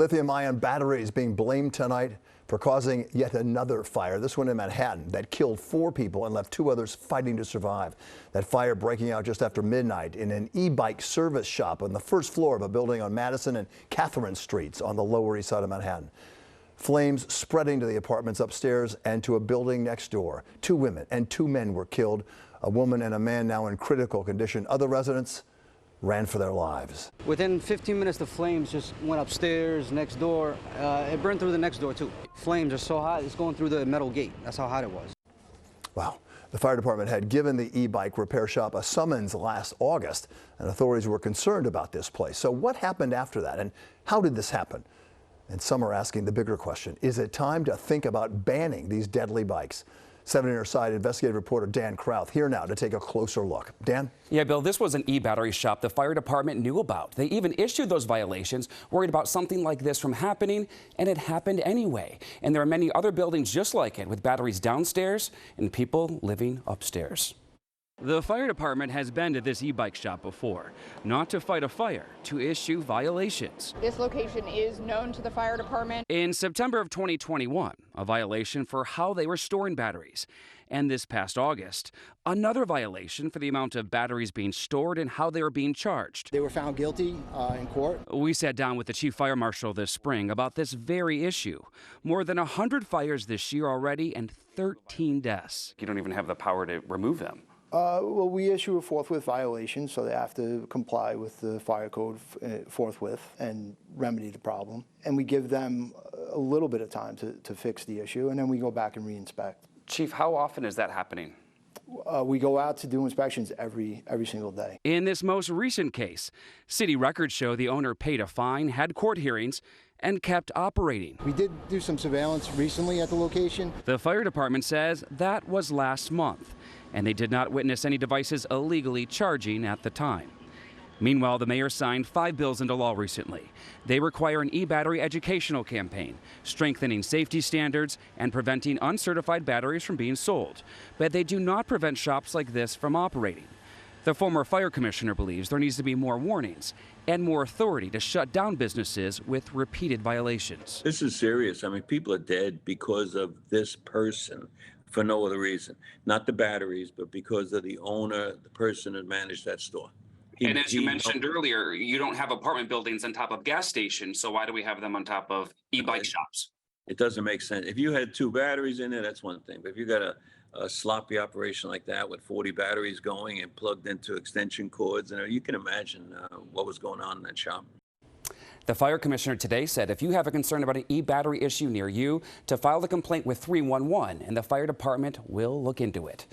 lithium-ion batteries being blamed tonight for causing yet another fire. This one in Manhattan that killed 4 people and left 2 others fighting to survive. That fire breaking out just after midnight in an e-bike service shop on the first floor of a building on Madison and Catherine Streets on the Lower East Side of Manhattan. Flames spreading to the apartments upstairs and to a building next door. 2 women and 2 men were killed. A woman and a man now in critical condition. Other residents ran for their lives. Within 15 minutes, the flames just went upstairs, next door. It burned through the next door, too. Flames are so hot, it's going through the metal gate. That's how hot it was. Wow. The fire department had given the e-bike repair shop a summons last August, and authorities were concerned about this place. So what happened after that, and how did this happen? And some are asking the bigger question, is it time to think about banning these deadly bikes? 7 on your side, investigative reporter Dan Krauth here now to take a closer look. Dan? Yeah, Bill, this was an e-battery shop the fire department knew about. They even issued those violations, worried about something like this from happening, and it happened anyway. And there are many other buildings just like it with batteries downstairs and people living upstairs. The fire department has been to this e-bike shop before, not to fight a fire, to issue violations. This location is known to the fire department. In September of 2021, a violation for how they were storing batteries. And this past August, another violation for the amount of batteries being stored and how they were being charged. They were found guilty in court. We sat down with the chief fire marshal this spring about this very issue. More than 100 fires this year already and 13 deaths. You don't even have the power to remove them. Well, we issue a forthwith violation, so they have to comply with the fire code forthwith and remedy the problem. And we give them a little bit of time to fix the issue, and then we go back and re-inspect. Chief, how often is that happening? We go out to do inspections every single day. In this most recent case, city records show the owner paid a fine, had court hearings, and kept operating. We did do some surveillance recently at the location. The fire department says that was last month, and they did not witness any devices illegally charging at the time. Meanwhile, the mayor signed 5 bills into law recently. They require an e-battery educational campaign, strengthening safety standards and preventing uncertified batteries from being sold. But they do not prevent shops like this from operating. The former fire commissioner believes there needs to be more warnings and more authority to shut down businesses with repeated violations. This is serious. I mean, people are dead because of this person for no other reason. Not the batteries, but because of the owner, the person that managed that store. And as you mentioned earlier, you don't have apartment buildings on top of gas stations, so why do we have them on top of e-bike shops? It doesn't make sense. If you had 2 batteries in there, that's one thing. But if you got a sloppy operation like that with 40 batteries going and plugged into extension cords, and you can imagine what was going on in that shop. The fire commissioner today said if you have a concern about an e-battery issue near you, to file the complaint with 311, and the fire department will look into it.